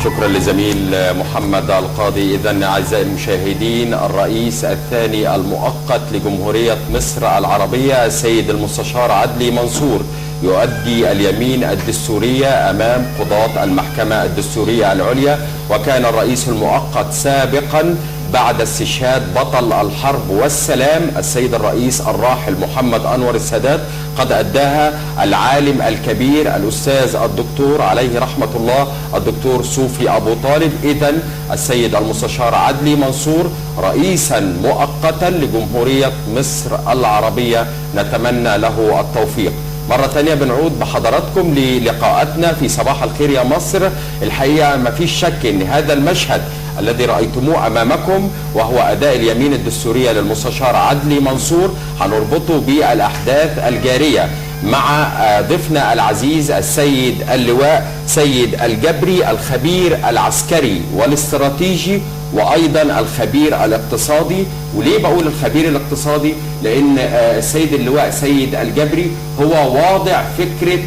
شكرا لزميل محمد القاضي. إذن أعزائي المشاهدين، الرئيس الثاني المؤقت لجمهورية مصر العربية السيد المستشار عدلي منصور يؤدي اليمين الدستورية أمام قضاة المحكمة الدستورية العليا. وكان الرئيس المؤقت سابقا بعد استشهاد بطل الحرب والسلام السيد الرئيس الراحل محمد أنور السادات قد أداها العالم الكبير الأستاذ الدكتور عليه رحمة الله الدكتور صوفي أبو طالب. إذن السيد المستشار عدلي منصور رئيسا مؤقتا لجمهورية مصر العربية، نتمنى له التوفيق. مرة تانية بنعود بحضراتكم للقاءاتنا في صباح الخير يا مصر. الحقيقة ما فيش شك ان هذا المشهد الذي رأيتموه أمامكم وهو أداء اليمين الدستورية للمستشار عدلي منصور هنربطه بالأحداث الجارية مع ضيفنا العزيز السيد اللواء سيد الجبري، الخبير العسكري والاستراتيجي وأيضا الخبير الاقتصادي. وليه بقول الخبير الاقتصادي؟ لأن السيد اللواء سيد الجبري هو واضع فكرة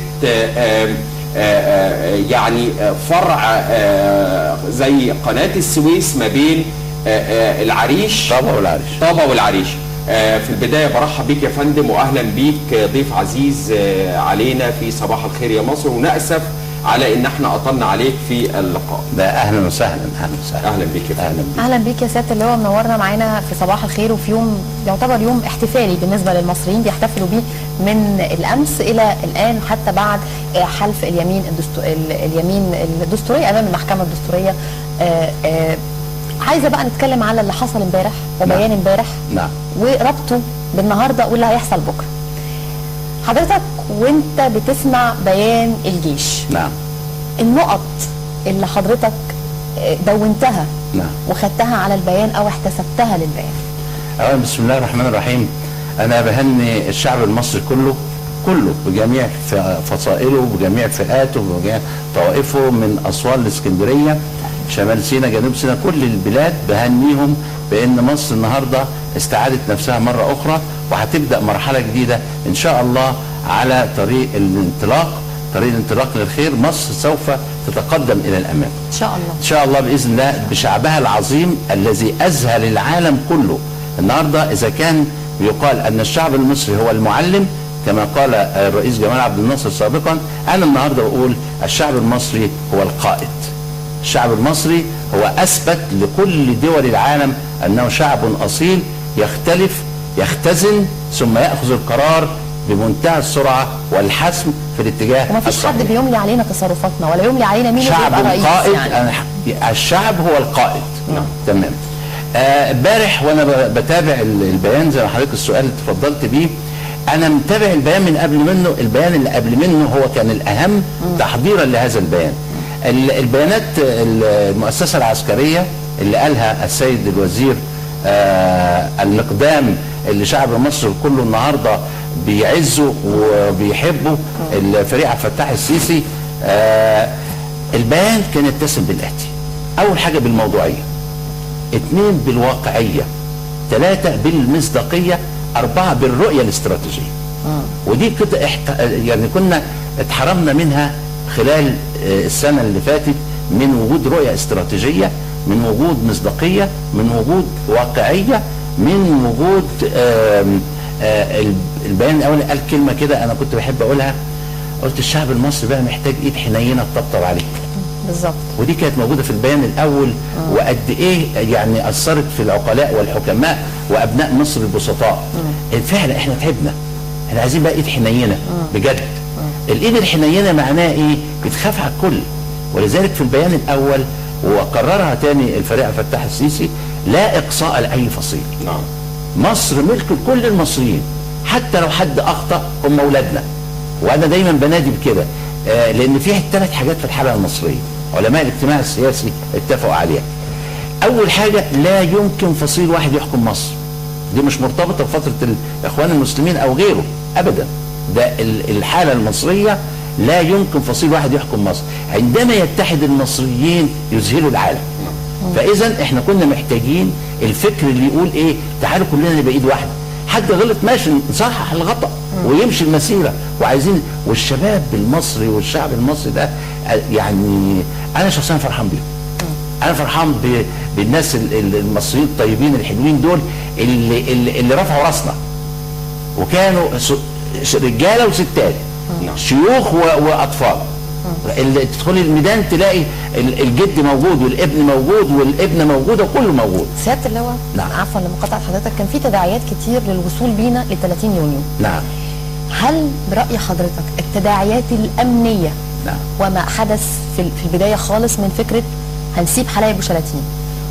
يعني فرع زي قناة السويس ما بين العريش طابة والعريش. في البداية برحب بيك يا فندم وأهلا بيك ضيف عزيز علينا في صباح الخير يا مصر، ونأسف على ان احنا قطلنا عليك في اللقاء. ده اهلا وسهلا. اهلا بيك يا فندم. اهلا بيك يا سياده اللواء، منورنا معانا في صباح الخير، وفي يوم يعتبر يوم احتفالي بالنسبه للمصريين بيحتفلوا بيه من الامس الى الان حتى بعد حلف اليمين الدستوريه امام المحكمه الدستوريه. عايزه بقى نتكلم على اللي حصل امبارح وبيان امبارح. نعم. وربطه بالنهارده واللي هيحصل بكره. حضرتك وانت بتسمع بيان الجيش، نعم، النقط اللي حضرتك دونتها نعم وخدتها على البيان او احتسبتها للبيان. اولا بسم الله الرحمن الرحيم. انا بهني الشعب المصري كله بجميع فصائله بجميع فئاته بجميع طوائفه، من اسوان لاسكندريه، شمال سيناء، جنوب سيناء، كل البلاد بهنيهم بان مصر النهارده استعادت نفسها مره اخرى، وهتبدا مرحله جديده ان شاء الله على طريق الانطلاق للخير. مصر سوف تتقدم الى الامام ان شاء الله، ان شاء الله باذن الله، بشعبها العظيم الذي اذهل العالم كله. النهارده اذا كان يقال ان الشعب المصري هو المعلم كما قال الرئيس جمال عبد الناصر سابقا، انا النهارده بقول الشعب المصري هو القائد. الشعب المصري هو اثبت لكل دول العالم انه شعب اصيل يختلف، يختزن، ثم ياخذ القرار بمنتهى السرعه والحسم في الاتجاه الصحيح. ومفيش حد بيملي علينا تصرفاتنا ولا يملي علينا مين اللي يبقى رئيس. قائد يعني الشعب هو القائد. تمام. امبارح وانا بتابع البيان زي ما حضرتك السؤال اللي اتفضلت بيه، انا متابع البيان من قبل منه. البيان اللي قبل منه هو كان الاهم تحضيرا لهذا البيان. البيانات المؤسسه العسكريه اللي قالها السيد الوزير المقدام اللي شعب مصر كله النهارده بيعزه وبيحبه، الفريق عبد الفتاح السيسي. البيان كان يتسم بالاتي: اول حاجه بالموضوعيه، 2 بالواقعيه، 3 بالمصداقيه، 4 بالرؤيه الاستراتيجيه. ودي كده يعني كنا اتحرمنا منها خلال السنه اللي فاتت، من وجود رؤيه استراتيجيه، من وجود مصداقيه، من وجود واقعيه، من وجود البيان الاول قال كلمه كده انا كنت بحب اقولها، قلت الشعب المصري بقى محتاج ايد حنينه تطبطب عليه. بالظبط. ودي كانت موجوده في البيان الاول، وقد ايه يعني اثرت في العقلاء والحكماء وابناء مصر البسطاء. فعلا احنا تعبنا، احنا عايزين بقى ايد حنينه بجد. الايد الحنينه معناها ايه؟ بتخاف على الكل. ولذلك في البيان الاول وقررها تاني الفريق عبد الفتاح السيسي: لا اقصاء لاي فصيل. نعم. مصر ملك لكل المصريين، حتى لو حد اخطا هم اولادنا. وانا دايما بنادي بكده، لان فيها 3 حاجات في الحاله المصريه علماء الاجتماع السياسي اتفقوا عليها. اول حاجه، لا يمكن فصيل واحد يحكم مصر. دي مش مرتبطه بفتره الاخوان المسلمين او غيره ابدا، ده الحاله المصريه لا يمكن فصيل واحد يحكم مصر. عندما يتحد المصريين يذهلوا العالم. فاذا احنا كنا محتاجين الفكر اللي يقول ايه؟ تعالوا كلنا نبقى ايد واحده. حد غلط ماشي نصحح الخطا، ويمشي المسيره، وعايزين والشباب المصري والشعب المصري ده يعني انا شخصيا فرحان بيهم. انا فرحان بالناس المصريين الطيبين الحلوين دول اللي رفعوا راسنا، وكانوا رجاله وستات، شيوخ واطفال. اللي تدخلي الميدان تلاقي الجد موجود والابن موجود والابنه موجوده وكله موجود. سياده اللواء، نعم. عفوا لمقاطعه حضرتك، كان في تداعيات كتير للوصول بينا ل 30 يونيو. نعم. هل براي حضرتك التداعيات الامنيه، نعم، وما حدث في البدايه خالص من فكره هنسيب حلايب وشلاتين،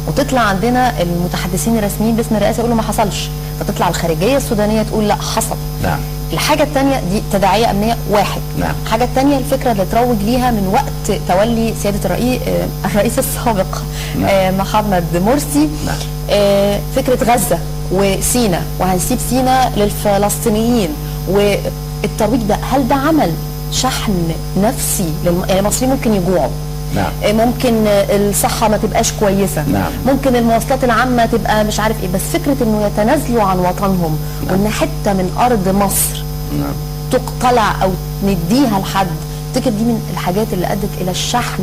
وتطلع عندنا المتحدثين الرسميين باسم الرئاسه يقولوا ما حصلش، فتطلع الخارجيه السودانيه تقول لا حصل. نعم. الحاجه الثانيه دي تداعيه امنيه واحد. نعم. الحاجه الثانيه الفكره اللي تروج ليها من وقت تولي سياده الرئيس السابق محمد مرسي. نعم. فكره غزه وسينا، وهنسيب سينا للفلسطينيين، والترويج ده هل ده عمل شحن نفسي يعني المصريين ممكن يجوعوا؟ نعم. ممكن الصحه ما تبقاش كويسه. نعم. ممكن المواصلات العامه تبقى مش عارف ايه، بس فكره انه يتنازلوا عن وطنهم. نعم. وان حته من ارض مصر نعم. تقتلع او نديها لحد، تفتكر دي من الحاجات اللي ادت الى الشحن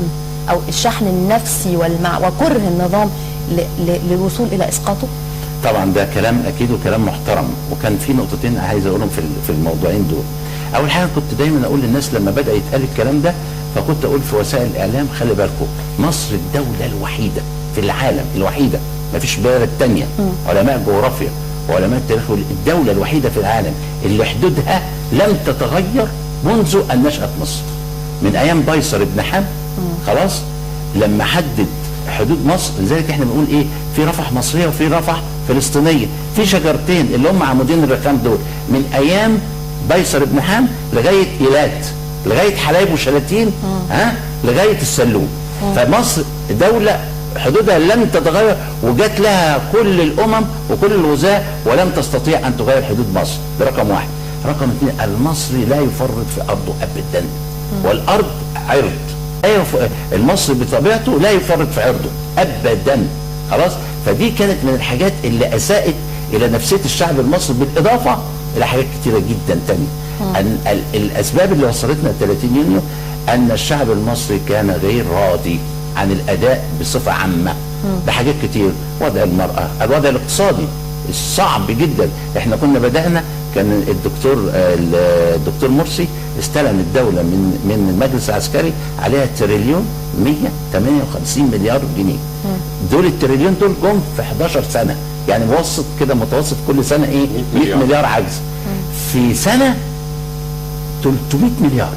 او الشحن النفسي وكره النظام للوصول الى اسقاطه؟ طبعا ده كلام اكيد وكلام محترم، وكان في نقطتين عايز اقولهم في الموضوعين دول. اول حاجه كنت دايما اقول للناس لما بدا يتقال الكلام ده، فكنت اقول في وسائل الاعلام خلي بالكم، مصر الدوله الوحيده في العالم، الوحيده، ما فيش بلد ثانيه، علماء جغرافيا وعلماء التاريخ، الدوله الوحيده في العالم اللي حدودها لم تتغير منذ ان نشات مصر، من ايام قيصر بن حم. خلاص لما حدد حدود مصر، لذلك احنا بنقول ايه، في رفح مصريه وفي رفح فلسطينيه، في شجرتين اللي هم عمودين الرخام دول من ايام قيصر بن حم لغايه ايلات، لغايه حلايب وشلاتين، لغايه السلوم. فمصر دوله حدودها لم تتغير، وجات لها كل الامم وكل الوزراء ولم تستطيع ان تغير حدود مصر. ده رقم واحد. رقم اثنين، المصري لا يفرط في ارضه ابدا، والارض عرض. المصري بطبيعته لا يفرط في عرضه ابدا. خلاص، فدي كانت من الحاجات اللي اساءت الى نفسيه الشعب المصري، بالاضافه الى حاجات كتيره جدا تانية. الاسباب اللي وصلتنا 30 يونيو ان الشعب المصري كان غير راضي عن الاداء بصفه عامه بحاجات كتير، وضع المراه، الوضع الاقتصادي الصعب جدا. احنا كنا بدانا، كان الدكتور مرسي استلم الدوله من المجلس العسكري عليها تريليون 158 مليار جنيه. دول التريليون دول جم في 11 سنه، يعني متوسط كل سنه ايه 100 مليار عجز. في سنه 300 مليار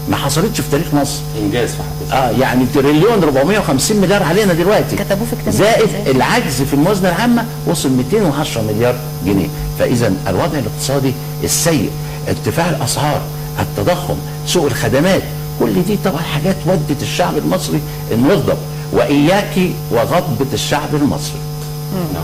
ما حصلتش في تاريخ مصر، انجاز في حد ذاته. يعني تريليون 450 مليار علينا دلوقتي، كتبوه في كتاب زائد العجز في الموازنه العامه وصل 210 مليار جنيه. فاذا الوضع الاقتصادي السيء، ارتفاع الاسعار، التضخم، سوء الخدمات، كل دي طبعا حاجات ودت الشعب المصري انه يغضب، واياكي وغضبه الشعب المصري. نعم.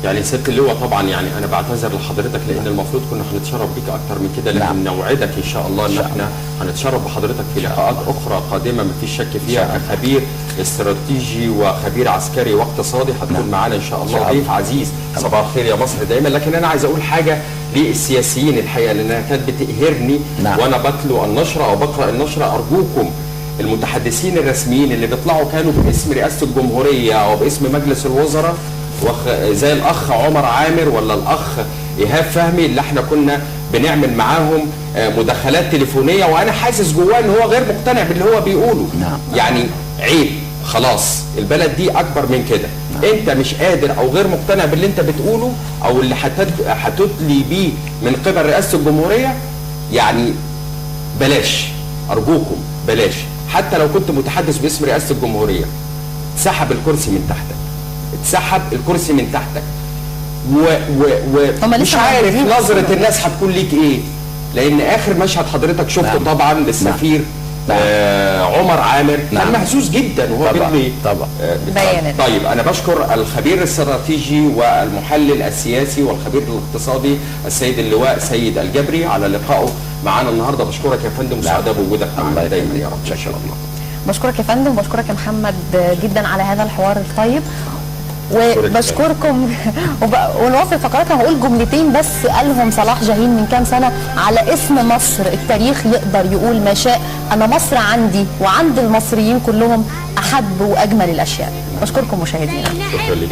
يعني سياده اللواء طبعا يعني انا بعتذر لحضرتك لان المفروض كنا هنتشرف بيك اكتر من كده، لكن نوعدك ان شاء الله ان احنا هنتشرف بحضرتك في لقاءات اخرى قادمه ما فيش شك فيها، كخبير استراتيجي وخبير عسكري واقتصادي هتكون معانا ان شاء الله، ضيف عزيز. صباح الخير يا مصر دايما. لكن انا عايز اقول حاجه للسياسيين الحقيقه لانها كانت بتقهرني وانا بتلو النشره او بقرا النشره. ارجوكم المتحدثين الرسميين اللي بيطلعوا كانوا باسم رئاسه الجمهوريه او باسم مجلس الوزراء، زي الاخ عمر عامر ولا الاخ ايهاب فهمي اللي احنا كنا بنعمل معاهم مداخلات تليفونيه، وانا حاسس جواه ان هو غير مقتنع باللي هو بيقوله. يعني عيب، خلاص البلد دي اكبر من كده. انت مش قادر او غير مقتنع باللي انت بتقوله او اللي هتدلي بيه من قبل رئاسه الجمهوريه، يعني بلاش، ارجوكم بلاش. حتى لو كنت متحدث باسم رئاسه الجمهوريه، اتسحب الكرسي من تحتك، اتسحب الكرسي من تحتك، ومش عارف نظرة الناس هتكون ليك ايه، لان اخر مشهد حضرتك شفته طبعا للسفير عمر عامر كان محسوس جدا وهو بيدلي بيانات. طيب انا بشكر الخبير الاستراتيجي والمحلل السياسي والخبير الاقتصادي السيد اللواء سيد الجبري على لقائه معانا النهارده. بشكرك يا فندم، وسعداء بوجودك معانا دايما يا رب ان شاء الله. بشكرك يا فندم، وبشكرك يا محمد جدا على هذا الحوار الطيب. وبشكركم. ونواصل فقراتنا هقول جملتين بس قالهم صلاح جاهين من كام سنه على اسم مصر. التاريخ يقدر يقول ما شاء، انا مصر عندي وعند المصريين كلهم احب واجمل الاشياء. بشكركم مشاهدينا. شكرا لك.